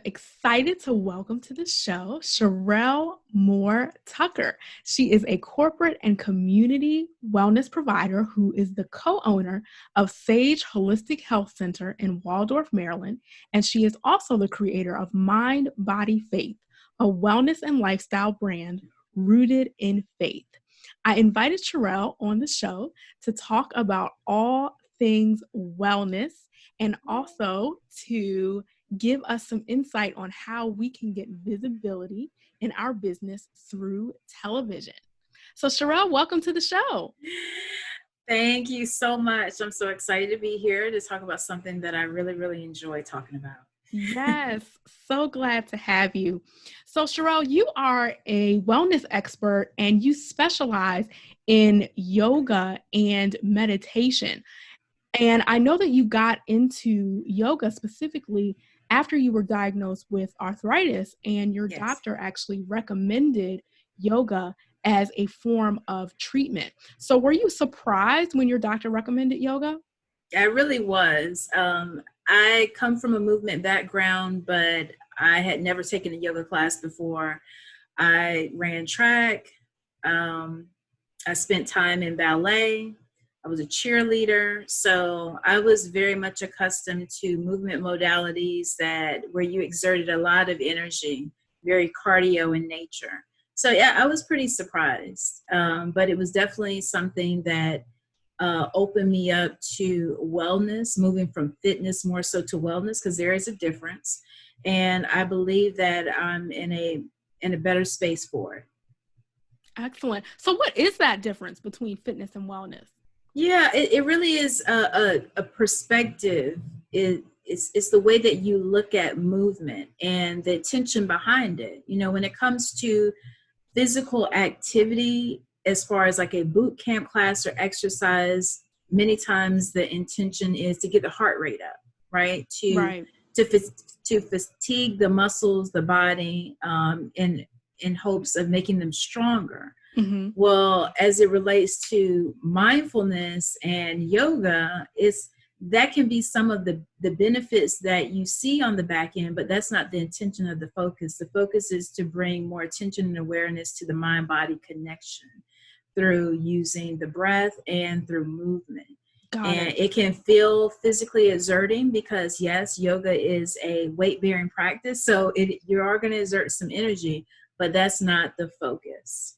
excited to welcome to the show Sherrell Moore Tucker. She is a corporate and community wellness provider who is the co-owner of Sage Holistic Health Center in Waldorf, Maryland, and she is also the creator of Mind, Body, Faith, a wellness and lifestyle brand rooted in faith. I invited Sherrell on the show to talk about all things wellness and also to give us some insight on how we can get visibility in our business through television. So Sherrell, welcome to the show. Thank you so much. I'm so excited to be here to talk about something that I really, really enjoy talking about. Yes, so glad to have you. So Sherrell, you are a wellness expert and you specialize in yoga and meditation. And I know that you got into yoga specifically after you were diagnosed with arthritis, and your Yes. doctor actually recommended yoga as a form of treatment. So were you surprised when your doctor recommended yoga? I really was. I come from a movement background, but I had never taken a yoga class before. I ran track. I spent time in ballet. I was a cheerleader. So I was very much accustomed to movement modalities that where you exerted a lot of energy, very cardio in nature. So yeah, I was pretty surprised. But it was definitely something that opened me up to wellness, moving from fitness more so to wellness, because there is a difference. And I believe that I'm in a better space for it. Excellent. So what is that difference between fitness and wellness? Yeah, it really is a perspective. It's the way that you look at movement and the intention behind it. You know, when it comes to physical activity, as far as like a boot camp class or exercise, many times the intention is to get the heart rate up, right? Right. To fatigue the muscles, the body, in hopes of making them stronger. Mm-hmm. Well, as it relates to mindfulness and yoga, that can be some of the benefits that you see on the back end, but that's not the intention of the focus. The focus is to bring more attention and awareness to the mind-body connection through using the breath and through movement. Got And it. it can feel physically exerting because, yes, yoga is a weight-bearing practice, so you are going to exert some energy, but that's not the focus.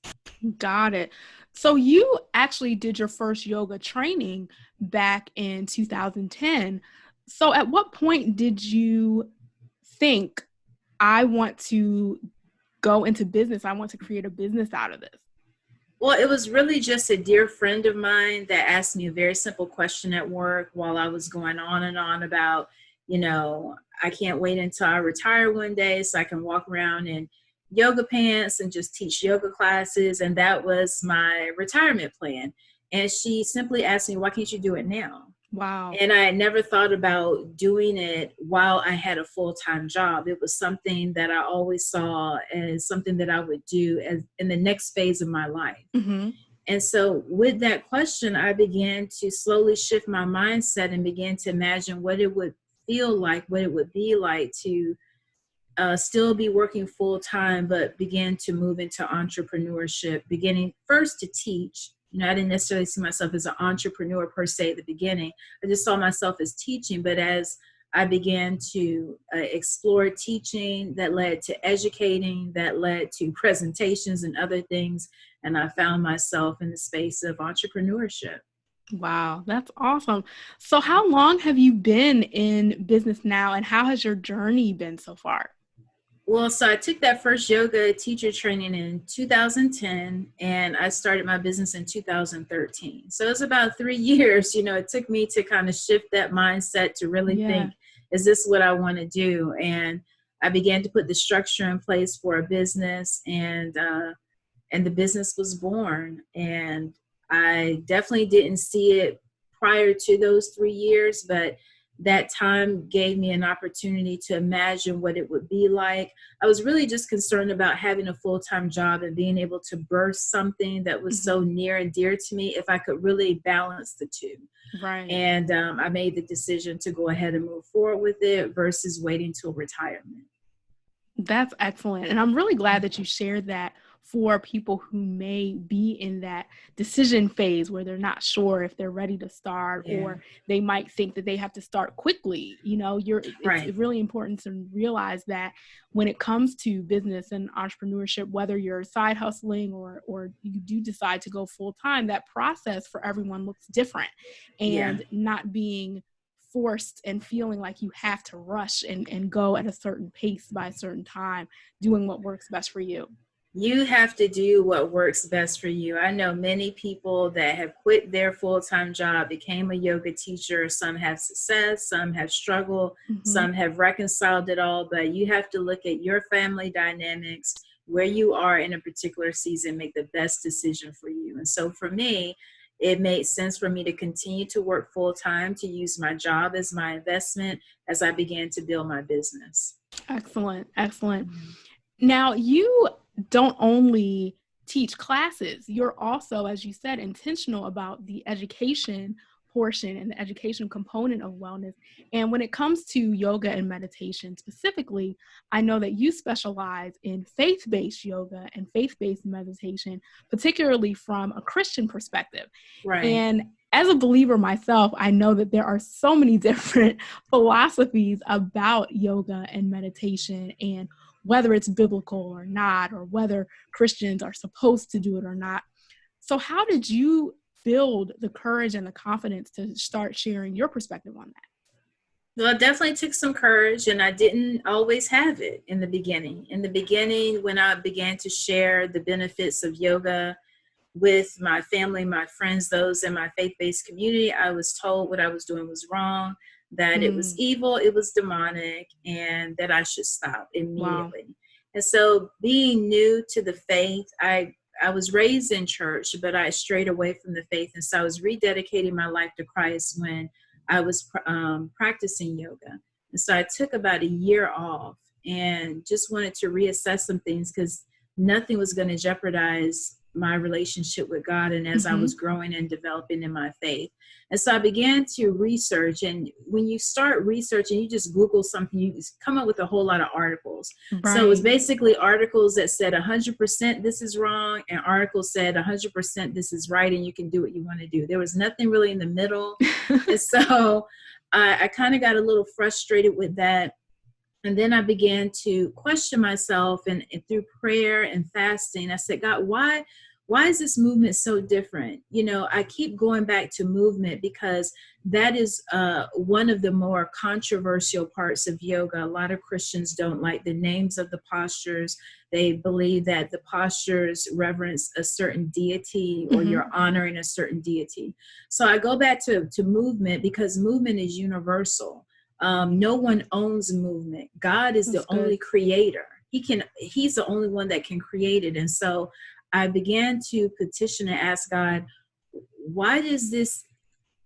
Got it. So you actually did your first yoga training back in 2010. So at what point did you think, I want to go into business? I want to create a business out of this. Well, it was really just a dear friend of mine that asked me a very simple question at work while I was going on and on about, I can't wait until I retire one day so I can walk around in yoga pants and just teach yoga classes. And that was my retirement plan. And she simply asked me, why can't you do it now? Wow. And I had never thought about doing it while I had a full-time job. It was something that I always saw as something that I would do as in the next phase of my life. Mm-hmm. And so with that question, I began to slowly shift my mindset and began to imagine what it would feel like, what it would be like to still be working full-time, but began to move into entrepreneurship, beginning first to teach. I didn't necessarily see myself as an entrepreneur per se at the beginning. I just saw myself as teaching. But as I began to explore teaching, that led to educating, that led to presentations and other things. And I found myself in the space of entrepreneurship. Wow, that's awesome. So how long have you been in business now, and how has your journey been so far? Well, so I took that first yoga teacher training in 2010, and I started my business in 2013. So it's about 3 years. It took me to kind of shift that mindset to really think, is this what I want to do? And I began to put the structure in place for a business, and the business was born. And I definitely didn't see it prior to those 3 years, but that time gave me an opportunity to imagine what it would be like. I was really just concerned about having a full-time job and being able to birth something that was so near and dear to me, if I could really balance the two. Right. And I made the decision to go ahead and move forward with it versus waiting till retirement. That's excellent. And I'm really glad that you shared that for people who may be in that decision phase where they're not sure if they're ready to start, Yeah. or they might think that they have to start quickly. It's Right. really important to realize that when it comes to business and entrepreneurship, whether you're side hustling or you do decide to go full time, that process for everyone looks different, Yeah. and not being forced and feeling like you have to rush and go at a certain pace by a certain time, doing what works best for you. You have to do what works best for you. I know many people that have quit their full-time job, became a yoga teacher. Some have success, some have struggled, Mm-hmm. some have reconciled it all, but you have to look at your family dynamics, where you are in a particular season, make the best decision for you. And so for me, it made sense for me to continue to work full-time, to use my job as my investment as I began to build my business. Excellent. Excellent. Now, you don't only teach classes, you're also, as you said, intentional about the education portion and the education component of wellness. And when it comes to yoga and meditation specifically, I know that you specialize in faith-based yoga and faith-based meditation, particularly from a Christian perspective. Right. And as a believer myself, I know that there are so many different philosophies about yoga and meditation, and whether it's biblical or not, or whether Christians are supposed to do it or not. So how did you build the courage and the confidence to start sharing your perspective on that? Well, it definitely took some courage, and I didn't always have it in the beginning. In the beginning, when I began to share the benefits of yoga with my family, my friends, those in my faith-based community, I was told what I was doing was wrong, that it was Mm, evil, it was demonic, and that I should stop wow. immediately. And so being new to the faith, I was raised in church, but I strayed away from the faith. And so I was rededicating my life to Christ when I was practicing yoga. And so I took about a year off and just wanted to reassess some things, because nothing was going to jeopardize my relationship with God and as I Mm-hmm. was growing and developing in my faith. And so I began to research. And when you start researching, you just Google something, you just come up with a whole lot of articles. So it was Right. basically articles that said 100% this is wrong, and articles said 100% this is right, and you can do what you want to do. There was nothing really in the middle. And so I kind of got a little frustrated with that. And then I began to question myself, and through prayer and fasting, I said, God, why is this movement so different? You know, I keep going back to movement because that is one of the more controversial parts of yoga. A lot of Christians don't like the names of the postures. They believe that the postures reverence a certain deity, or Mm-hmm. you're honoring a certain deity. So I go back to movement because movement is universal. No one owns movement. God is the That's only good. creator. He's the only one that can create it. And so I began to petition and ask God, why does this,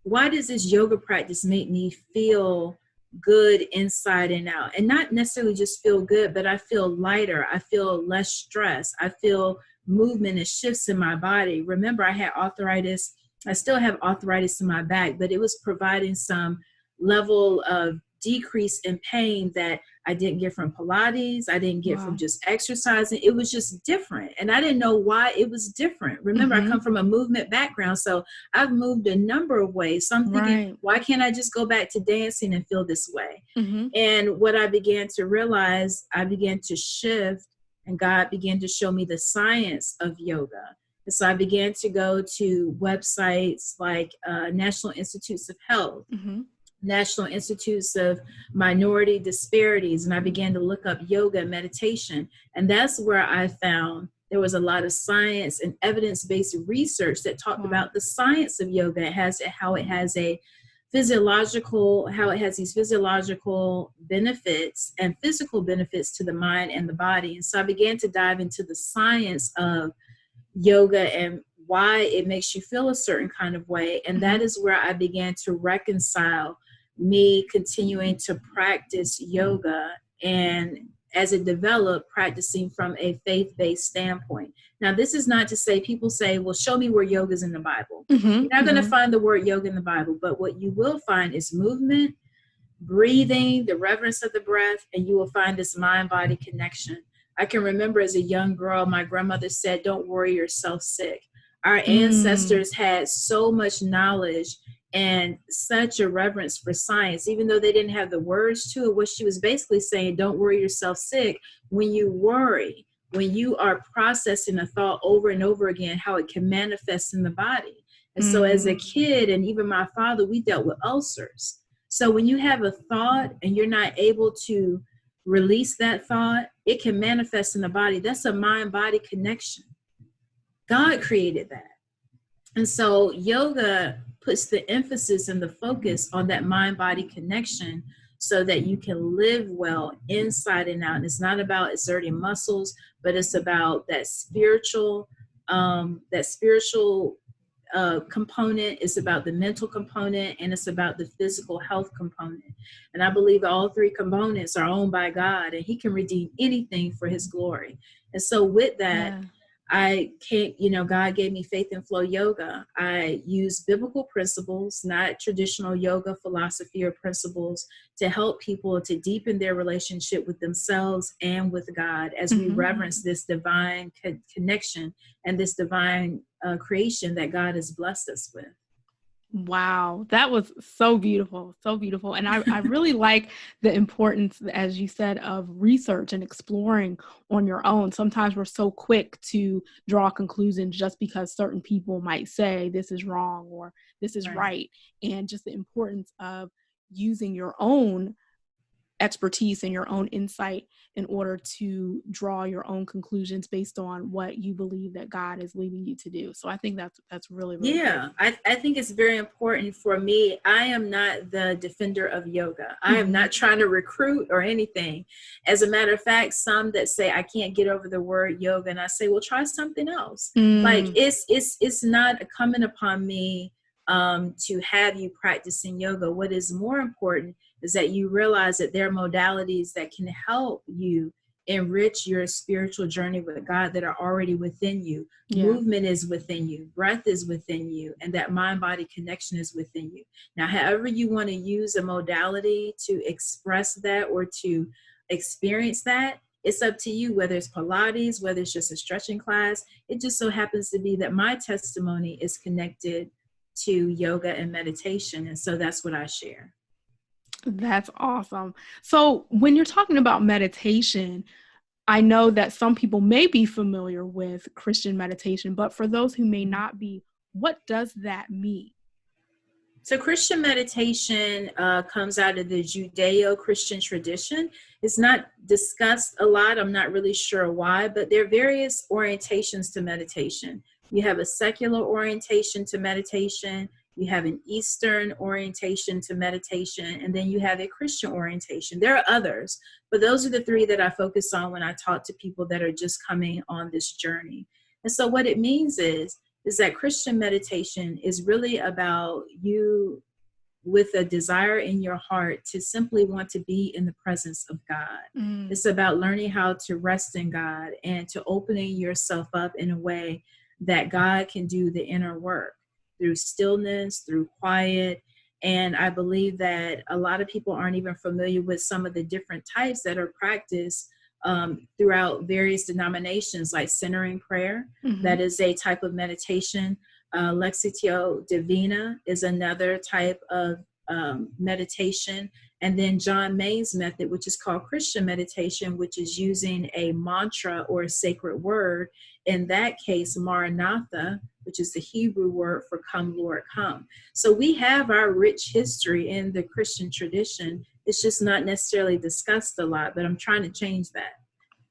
why does this yoga practice make me feel good inside and out? And not necessarily just feel good, but I feel lighter. I feel less stress. I feel movement and shifts in my body. Remember, I had arthritis. I still have arthritis in my back, but it was providing some level of decrease in pain that I didn't get from Pilates. I didn't get from Wow. just exercising. It was just different. And I didn't know why it was different. Remember, I Mm-hmm. come from a movement background. So I've moved a number of ways. So I'm thinking, Right. why can't I just go back to dancing and feel this way? Mm-hmm. And what I began to realize, I began to shift, and God began to show me the science of yoga. And so I began to go to websites like National Institutes of Health, Mm-hmm. National Institutes of Minority Disparities, and I began to look up yoga and meditation. And that's where I found there was a lot of science and evidence-based research that talked Wow. about the science of yoga. It has how it has a physiological, how it has these physiological benefits and physical benefits to the mind and the body. And so I began to dive into the science of yoga and why it makes you feel a certain kind of way. And Mm-hmm. that is where I began to reconcile me continuing to practice yoga, and as it developed, practicing from a faith-based standpoint. Now, this is not to say, people say, well, show me where yoga is in the Bible. Mm-hmm. You're not going to Mm-hmm. find the word yoga in the Bible, but what you will find is movement, breathing, the reverence of the breath, and you will find this mind-body connection. I can remember as a young girl, my grandmother said, "Don't worry yourself sick." Our Mm, ancestors had so much knowledge and such a reverence for science, even though they didn't have the words to it. What she was basically saying, don't worry yourself sick. When you worry, when you are processing a thought over and over again, how it can manifest in the body. And so as a mm, kid, and even my father, we dealt with ulcers. So when you have a thought and you're not able to release that thought, it can manifest in the body. That's a mind-body connection. God created that. And so yoga puts the emphasis and the focus on that mind-body connection so that you can live well inside and out. And it's not about exerting muscles, but it's about that spiritual component. It's about the mental component, and it's about the physical health component. And I believe all three components are owned by God, and He can redeem anything for His glory. And so with that, yeah. I can't, God gave me faith and flow yoga. I use biblical principles, not traditional yoga philosophy or principles, to help people to deepen their relationship with themselves and with God as we Mhm. reverence this divine connection and this divine creation that God has blessed us with. Wow, that was so beautiful, so beautiful. And I really like the importance, as you said, of research and exploring on your own. Sometimes we're so quick to draw conclusions just because certain people might say this is wrong or this is Right. right. And just the importance of using your own expertise and your own insight in order to draw your own conclusions based on what you believe that God is leading you to do. So I think that's really, really great. Yeah, I think it's very important for me. I am not the defender of yoga. I am Mhm. not trying to recruit or anything. As a matter of fact, some that say I can't get over the word yoga, and I say, well, try something else. Like Mm, it's not coming upon me to have you practicing yoga. What is more important is that you realize that there are modalities that can help you enrich your spiritual journey with God that are already within you. yeah. Movement is within you, breath is within you, and that mind body connection is within you. Now, however you want to use a modality to express that or to experience that, it's up to you, whether it's Pilates, whether it's just a stretching class. It just so happens to be that my testimony is connected to yoga and meditation. And so that's what I share. That's awesome. So, when you're talking about meditation, I know that some people may be familiar with Christian meditation, but for those who may not be, what does that mean? So Christian meditation comes out of the Judeo-Christian tradition. It's not discussed a lot. I'm not really sure why, but there are various orientations to meditation. You have a secular orientation to meditation, you have an Eastern orientation to meditation, and then you have a Christian orientation. There are others, but those are the three that I focus on when I talk to people that are just coming on this journey. And so what it means is that Christian meditation is really about you with a desire in your heart to simply want to be in the presence of God. Mm, It's about learning how to rest in God and to opening yourself up in a way that God can do the inner work through stillness, through quiet. And I believe that a lot of people aren't even familiar with some of the different types that are practiced throughout various denominations, like centering prayer. mhm. That is a type of meditation. Lexitio Divina is another type of meditation. And then John May's method, which is called Christian meditation, which is using a mantra or a sacred word. In that case, Maranatha, which is the Hebrew word for come, Lord, come. So we have our rich history in the Christian tradition. It's just not necessarily discussed a lot, but I'm trying to change that.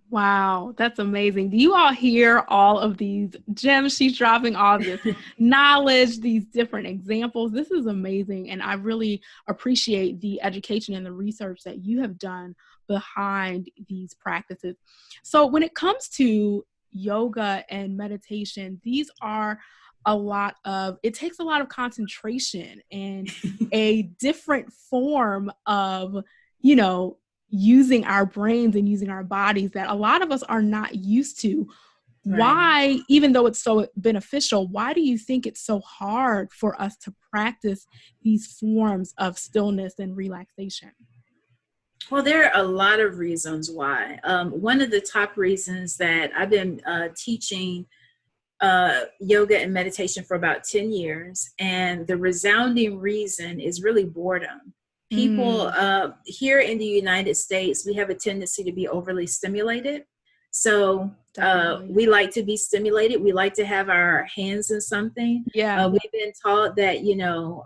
Wow, that's amazing. Do you all hear all of these gems she's dropping, all this knowledge, these different examples? This is amazing. And I really appreciate the education and the research that you have done behind these practices. So, when it comes to yoga and meditation, these are it takes a lot of concentration and a different form of, you know, using our brains and using our bodies that a lot of us are not used to. Right. why, even though it's so beneficial, why do you think it's so hard for us to practice these forms of stillness and relaxation? Well, there are a lot of reasons why. One of the top reasons that I've been teaching yoga and meditation for about 10 years, and the resounding reason is really boredom. People Mm, here in the United States, we have a tendency to be overly stimulated. So definitely. we like to be stimulated. We like to have our hands in something. Yeah. We've been taught that,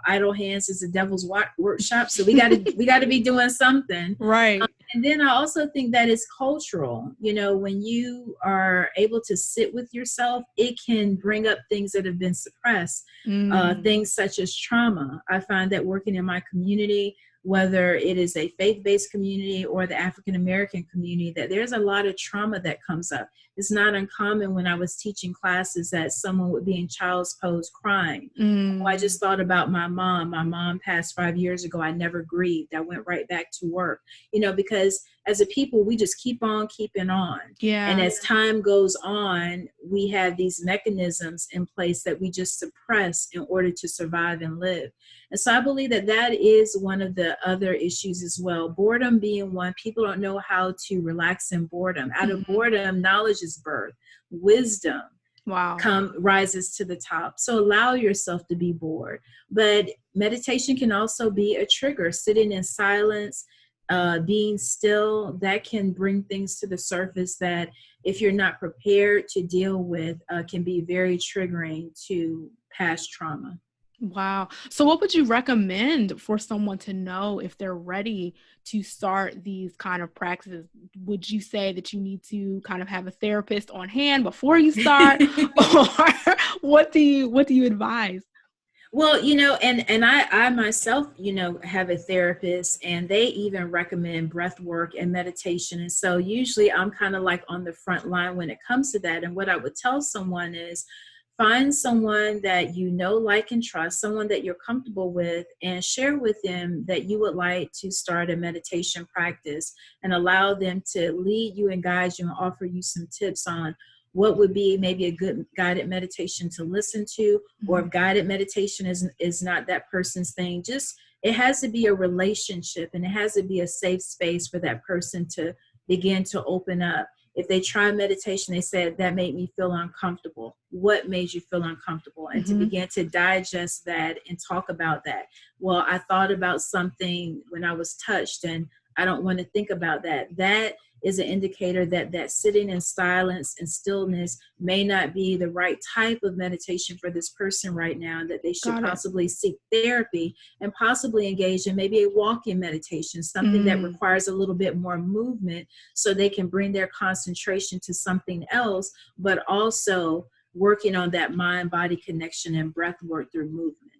idle hands is the devil's workshop. So we got to be doing something. Right. And then I also think that it's cultural. When you are able to sit with yourself, it can bring up things that have been suppressed, Mm, things such as trauma. I find that working in my community, whether it is a faith-based community or the African American community, that there's a lot of trauma that comes up. It's not uncommon when I was teaching classes that someone would be in child's pose crying. Oh, I mm, just thought about my mom. My mom passed 5 years ago. I never grieved. I went right back to work, because as a people, we just keep on keeping on. And yeah. as time goes on, we have these mechanisms in place that we just suppress in order to survive and live. And so I believe that that is one of the other issues as well. Boredom being one, people don't know how to relax in boredom. Out of Mhm. boredom, knowledge is birth, wisdom Wow. rises to the top. So allow yourself to be bored. But meditation can also be a trigger. Sitting in silence, being still, that can bring things to the surface that, if you're not prepared to deal with, can be very triggering to past trauma. Wow. So what would you recommend for someone to know if they're ready to start these kind of practices? Would you say that you need to kind of have a therapist on hand before you start? Or what do you advise? Well, and I myself, have a therapist, and they even recommend breath work and meditation. And so usually I'm kind of like on the front line when it comes to that. And what I would tell someone is, find someone that like, and trust, someone that you're comfortable with, and share with them that you would like to start a meditation practice, and allow them to lead you and guide you and offer you some tips on what would be maybe a good guided meditation to listen to, or Mhm. if guided meditation is not that person's thing. Just, it has to be a relationship, and it has to be a safe space for that person to begin to open up. If they try meditation, they said that made me feel uncomfortable. What made you feel uncomfortable? And to Mhm. begin to digest that and talk about that. Well, I thought about something when I was touched, and I don't want to think about that. That is an indicator that sitting in silence and stillness may not be the right type of meditation for this person right now, that they should Got it. possibly seek therapy and possibly engage in maybe a walk-in meditation, something that Mm. requires a little bit more movement, so they can bring their concentration to something else, but also working on that mind-body connection and breath work through movement.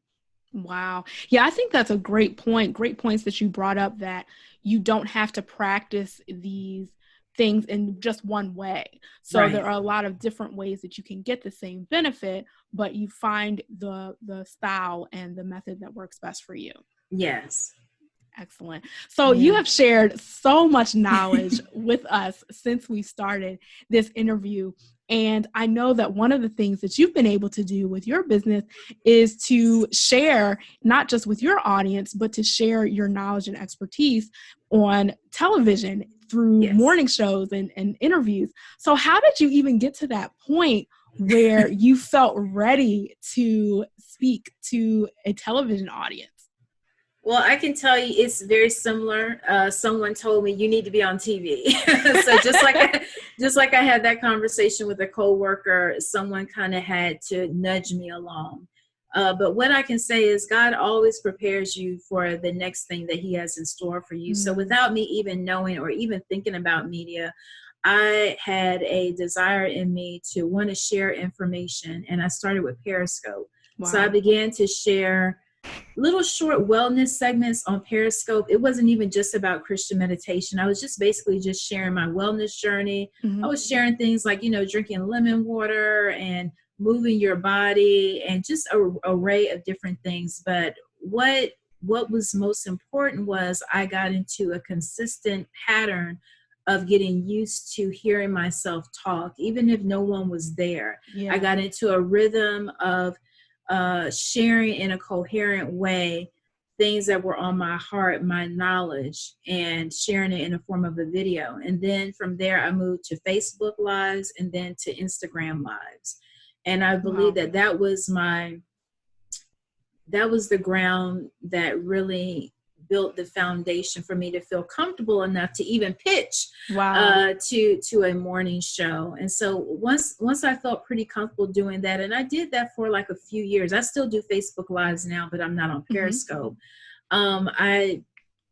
Wow. Yeah, I think that's a great point. Great points that you brought up, that you don't have to practice these things in just one way. So there Right. are a lot of different ways that you can get the same benefit, but you find the style and the method that works best for you. Yes. Excellent. So you Yeah. have shared so much knowledge with us since we started this interview. And I know that one of the things that you've been able to do with your business is to share, not just with your audience, but to share your knowledge and expertise on television through Yes. morning shows and interviews. So how did you even get to that point where you felt ready to speak to a television audience? Well, I can tell you it's very similar. Someone told me you need to be on TV. So just like I had that conversation with a coworker, someone kind of had to nudge me along. But what I can say is, God always prepares you for the next thing that He has in store for you. So Mm, without me even knowing or even thinking about media, I had a desire in me to want to share information, and I started with Periscope. So I wow. began to share little short wellness segments on Periscope. It wasn't even just about Christian meditation. I was just basically just sharing my wellness journey. I Mhm. was sharing things like, drinking lemon water and moving your body, and just a array of different things. But what was most important was I got into a consistent pattern of getting used to hearing myself talk, even if no one was there. Yeah. I got into a rhythm of sharing in a coherent way things that were on my heart, my knowledge, and sharing it in the form of a video. And then from there, I moved to Facebook Lives and then to Instagram Lives. And I believe Wow. that was the ground that really built the foundation for me to feel comfortable enough to even pitch Wow. to a morning show. And so once I felt pretty comfortable doing that, and I did that for like a few years. I still do Facebook Lives now, but I'm not on Periscope. I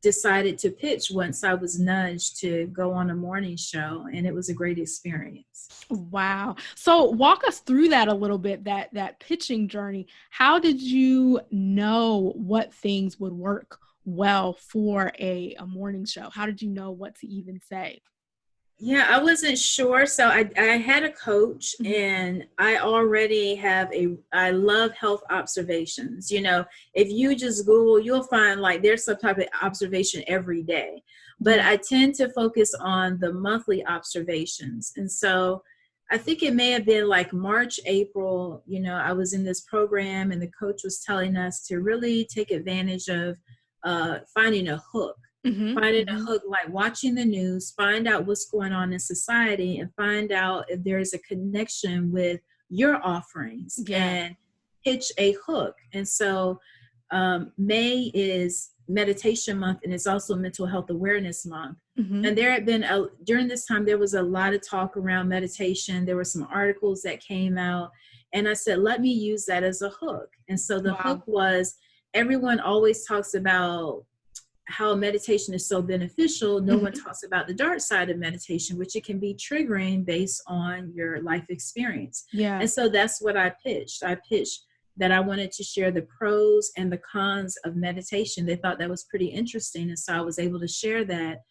decided to pitch once I was nudged to go on a morning show, and it was a great experience. Wow. So walk us through that a little bit, that pitching journey. How did you know what things would work well for a morning show? How did you know what to even say? Yeah, I wasn't sure. So I had a coach, and I already have I love health observations. You know, if you just Google, you'll find like there's some type of observation every day. But Yeah. I tend to focus on the monthly observations. And so I think it may have been like March, April, I was in this program and the coach was telling us to really take advantage of finding a hook. Finding a hook, like watching the news, find out what's going on in society, and find out if there's a connection with your offerings, and pitch a hook. And so May is meditation month, and it's also mental health awareness month. And there had been during this time, there was a lot of talk around meditation. There were some articles that came out, and I said, let me use that as a hook. And so the hook was, everyone always talks about how meditation is so beneficial. No one talks about the dark side of meditation, which it can be triggering based on your life experience. Yeah. And so that's what I pitched. I pitched that I wanted to share the pros and the cons of meditation. They thought that was pretty interesting. And so I was able to share that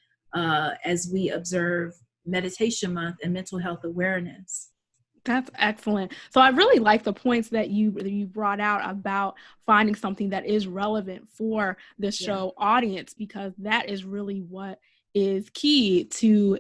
as we observe Meditation Month and mental health awareness. That's excellent. So I really like the points that you brought out about finding something that is relevant for the show audience, because that is really what is key to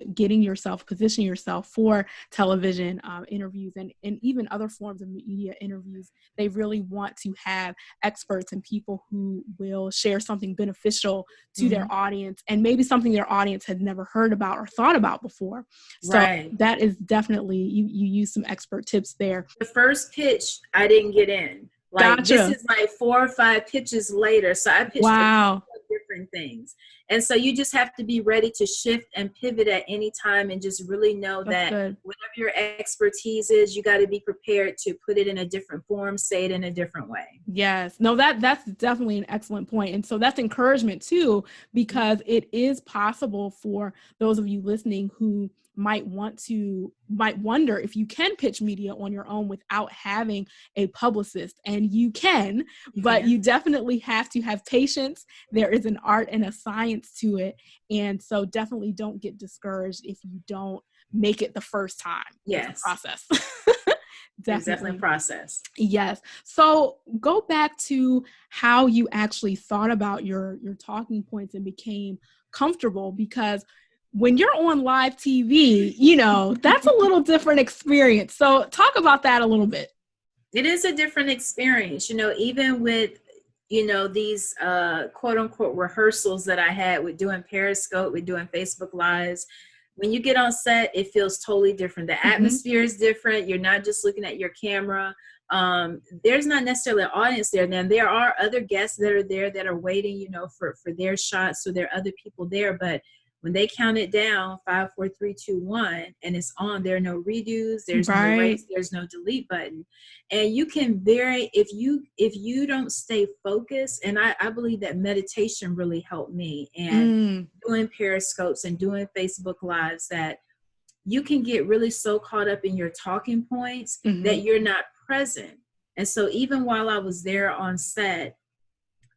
positioning yourself for television interviews and even other forms of media interviews. They really want to have experts and people who will share something beneficial to their audience, and maybe something their audience had never heard about or thought about before. So that is definitely, you use some expert tips there. The first pitch, I didn't get in. This is like 4 or 5 pitches later. So I pitched different things. And so you just have to be ready to shift and pivot at any time, and just really know that whatever your expertise is, you got to be prepared to put it in a different form, say it in a different way. Yes. No, that's definitely an excellent point. And so that's encouragement too, because it is possible for those of you listening who might wonder if you can pitch media on your own without having a publicist. And you can, but you definitely have to have patience. There is an art and a science to it. And so definitely don't get discouraged if you don't make it the first time. It's a process. Definitely a process. Yes. So go back to how you actually thought about your talking points and became comfortable, because when you're on live TV, that's a little different experience. So talk about that a little bit. It is a different experience, even with, these quote unquote rehearsals that I had with doing Periscope, with doing Facebook Lives. When you get on set, it feels totally different. The atmosphere is different. You're not just looking at your camera. There's not necessarily an audience there. Now, there are other guests that are there that are waiting, for their shots. So there are other people there. But when they count it down, 5, 4, 3, 2, 1, and it's on, there are no redos, there's no erase, there's no delete button. And you can if you don't stay focused, and I believe that meditation really helped me, and doing Periscopes and doing Facebook Lives, that you can get really so caught up in your talking points that you're not present. And so even while I was there on set,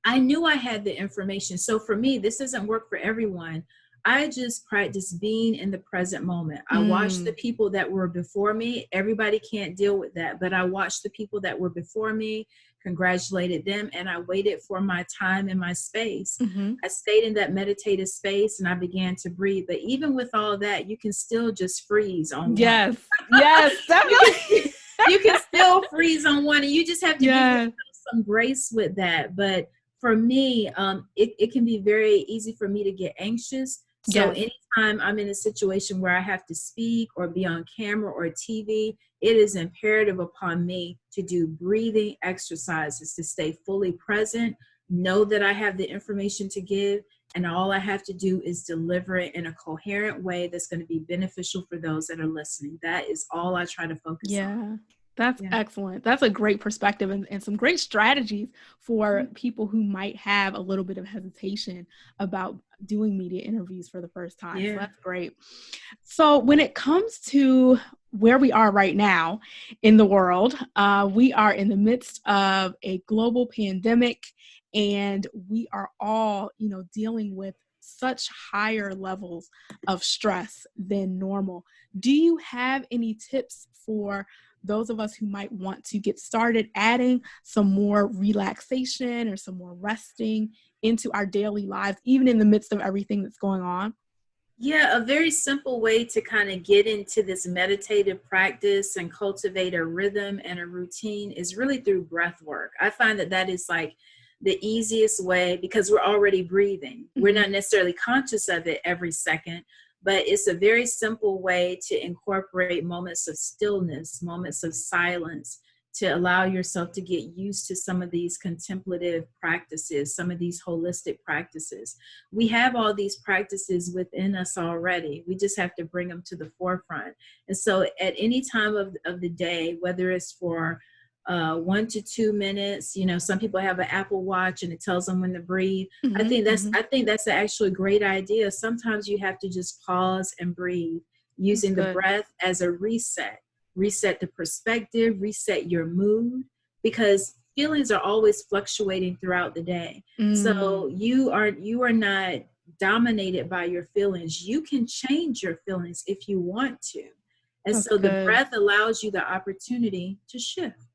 I knew I had the information. So for me, this doesn't work for everyone. I just practice being in the present moment. I watched the people that were before me. Everybody can't deal with that, but I watched the people that were before me, congratulated them, and I waited for my time and my space. Mm-hmm. I stayed in that meditative space and I began to breathe. But even with all that, you can still just freeze on one. Yes. Yes, definitely. You can still freeze on one, and you just have to give Yeah. yourself some grace with that. But for me, it can be very easy for me to get anxious. So Yes. anytime I'm in a situation where I have to speak or be on camera or TV, it is imperative upon me to do breathing exercises to stay fully present, know that I have the information to give, and all I have to do is deliver it in a coherent way that's going to be beneficial for those that are listening. That is all I try to focus on. Yeah, that's Yeah. excellent. That's a great perspective and some great strategies for people who might have a little bit of hesitation about doing media interviews for the first time. Yeah. So that's great. So when it comes to where we are right now in the world, we are in the midst of a global pandemic, and we are all, dealing with such higher levels of stress than normal. Do you have any tips for those of us who might want to get started adding some more relaxation or some more resting into our daily lives, even in the midst of everything that's going on? Yeah, a very simple way to kind of get into this meditative practice and cultivate a rhythm and a routine is really through breath work. I find that that is like the easiest way because we're already breathing. We're not necessarily conscious of it every second, but it's a very simple way to incorporate moments of stillness, moments of silence, to allow yourself to get used to some of these contemplative practices, some of these holistic practices. We have all these practices within us already. We just have to bring them to the forefront. And so at any time of the day, whether it's for 1 to 2 minutes, some people have an Apple Watch and it tells them when to breathe. I think that's actually a great idea. Sometimes you have to just pause and breathe, using the breath as a reset the perspective, reset your mood, because feelings are always fluctuating throughout the day. So you are not dominated by your feelings. You can change your feelings if you want to. And so the breath allows you the opportunity to shift.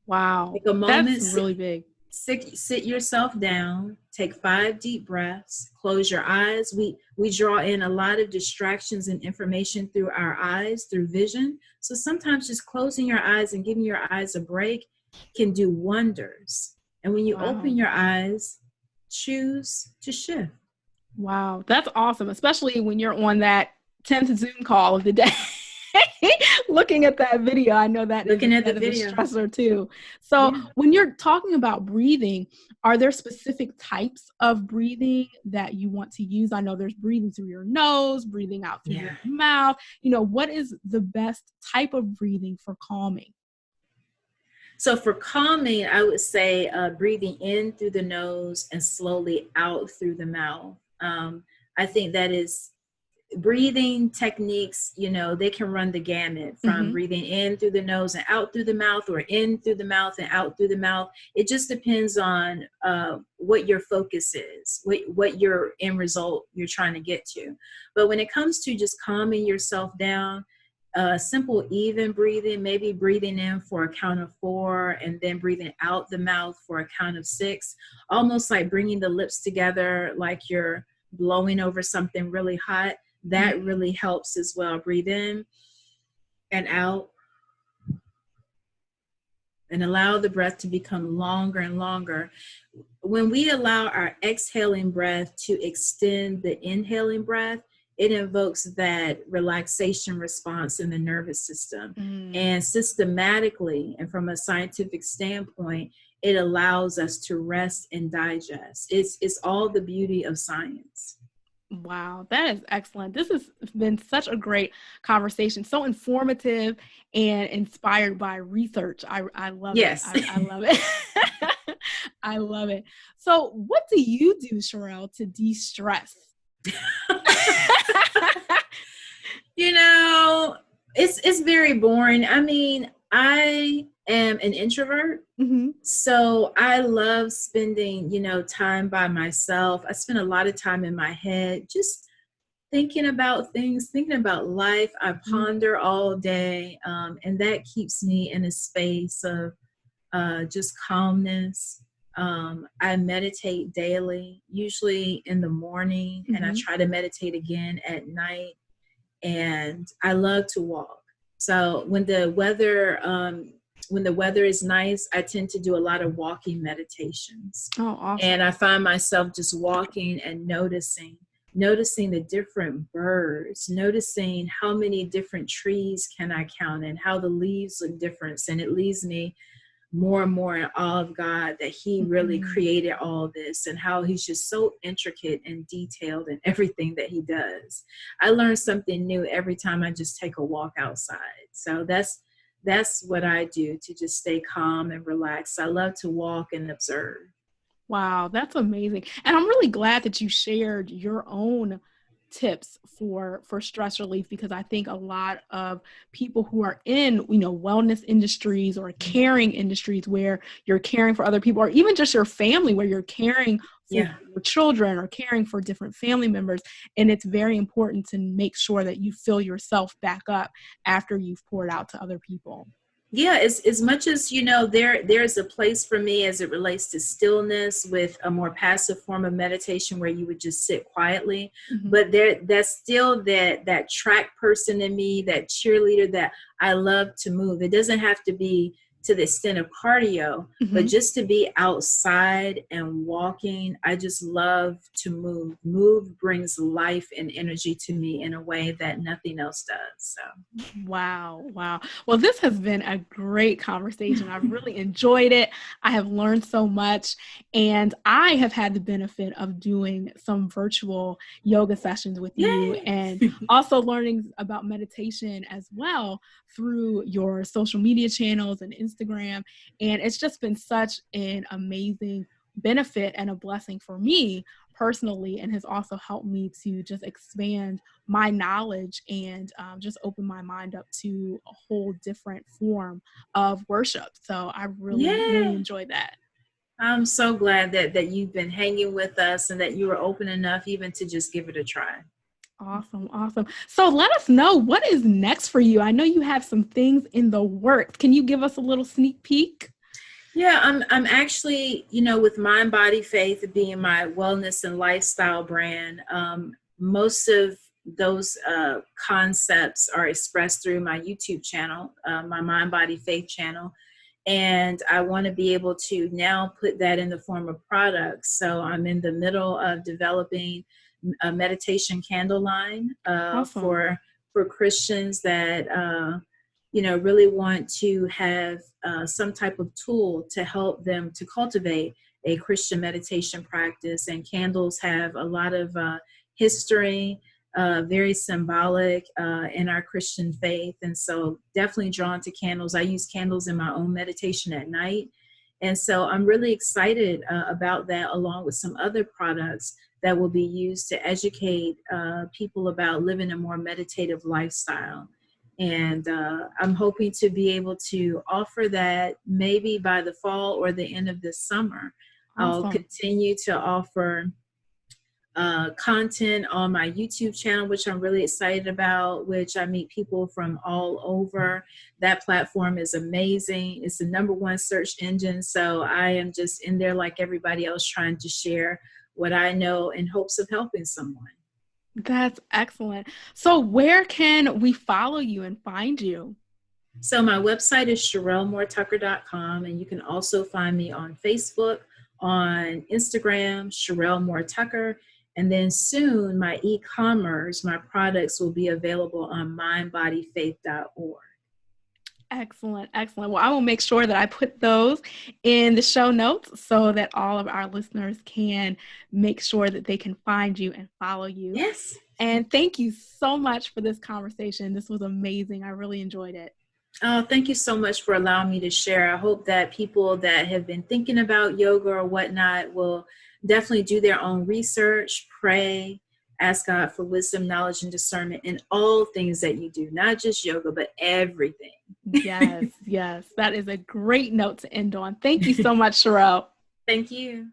Wow. Take a moment, that's really big. Sit yourself down, take 5 deep breaths, close your eyes. We draw in a lot of distractions and information through our eyes, through vision. So sometimes just closing your eyes and giving your eyes a break can do wonders. And when you open your eyes, choose to shift. Wow, that's awesome, especially when you're on that 10th Zoom call of the day. Looking at that video, I know that is a stressor too. So when you're talking about breathing, are there specific types of breathing that you want to use? I know there's breathing through your nose, breathing out through your mouth. What is the best type of breathing for calming? So for calming, I would say breathing in through the nose and slowly out through the mouth. I think that is breathing techniques, they can run the gamut from breathing in through the nose and out through the mouth, or in through the mouth and out through the mouth. It just depends on what your focus is, what your end result you're trying to get to. But when it comes to just calming yourself down, simple, even breathing, maybe breathing in for a count of 4 and then breathing out the mouth for a count of 6, almost like bringing the lips together like you're blowing over something really hot. That really helps as well. Breathe in and out, and allow the breath to become longer and longer. When we allow our exhaling breath to extend the inhaling breath, it invokes that relaxation response in the nervous system. And systematically, and from a scientific standpoint, it allows us to rest and digest. It's all the beauty of science. Wow, that is excellent. This has been such a great conversation, so informative and inspired by research. I love it. I love it. I love it. So what do you do, Sherrell, to de-stress? It's very boring. I mean, I am an introvert. So I love spending, time by myself. I spend a lot of time in my head, just thinking about things, thinking about life. I ponder all day, and that keeps me in a space of just calmness. I meditate daily, usually in the morning, and I try to meditate again at night. And I love to walk. So when the weather is nice, I tend to do a lot of walking meditations. Oh, awesome. And I find myself just walking and noticing the different birds, noticing how many different trees can I count and how the leaves look different. And it leaves me more and more in awe of God, that he really created all this and how he's just so intricate and detailed in everything that he does. I learn something new every time I just take a walk outside. So that's what I do to just stay calm and relaxed. I love to walk and observe. Wow, that's amazing. And I'm really glad that you shared your own tips for stress relief, because I think a lot of people who are in, wellness industries or caring industries where you're caring for other people, or even just your family where you're caring for your children or caring for different family members. And it's very important to make sure that you fill yourself back up after you've poured out to other people. Yeah, as much as there's a place for me as it relates to stillness with a more passive form of meditation where you would just sit quietly. But that's still that track person in me, that cheerleader, that I love to move. It doesn't have to be to the extent of cardio, but just to be outside and walking. I just love to move. Move brings life and energy to me in a way that nothing else does. So. Wow. Well, this has been a great conversation. I've really enjoyed it. I have learned so much, and I have had the benefit of doing some virtual yoga sessions with you, and also learning about meditation as well through your social media channels and Instagram. And it's just been such an amazing benefit and a blessing for me personally, and has also helped me to just expand my knowledge and just open my mind up to a whole different form of worship. So I really enjoyed that. I'm so glad that you've been hanging with us and that you were open enough even to just give it a try. Awesome. So let us know, what is next for you? I know you have some things in the works. Can you give us a little sneak peek? Yeah, I'm actually, with Mind, Body, Faith being my wellness and lifestyle brand, most of those concepts are expressed through my YouTube channel, my Mind, Body, Faith channel. And I want to be able to now put that in the form of products. So I'm in the middle of developing a meditation candle line for Christians that really want to have some type of tool to help them to cultivate a Christian meditation practice. And candles have a lot of history, very symbolic in our Christian faith. And so definitely drawn to candles. I use candles in my own meditation at night. And so I'm really excited about that, along with some other products that will be used to educate people about living a more meditative lifestyle. And I'm hoping to be able to offer that maybe by the fall or the end of this summer. I'll continue to offer content on my YouTube channel, which I'm really excited about, which I meet people from all over. That platform is amazing. It's the #1 search engine. So I am just in there like everybody else, trying to share what I know in hopes of helping someone. That's excellent. So where can we follow you and find you? So my website is sherrellmoretucker.com, and you can also find me on Facebook, on Instagram, Sherrell More Tucker, and then soon my e-commerce, my products will be available on mindbodyfaith.org. Excellent. Well, I will make sure that I put those in the show notes so that all of our listeners can make sure that they can find you and follow you. Yes. And thank you so much for this conversation. This was amazing. I really enjoyed it. Oh, thank you so much for allowing me to share. I hope that people that have been thinking about yoga or whatnot will definitely do their own research, pray, ask God for wisdom, knowledge, and discernment in all things that you do, not just yoga, but everything. Yes. That is a great note to end on. Thank you so much, Sherrell. Thank you.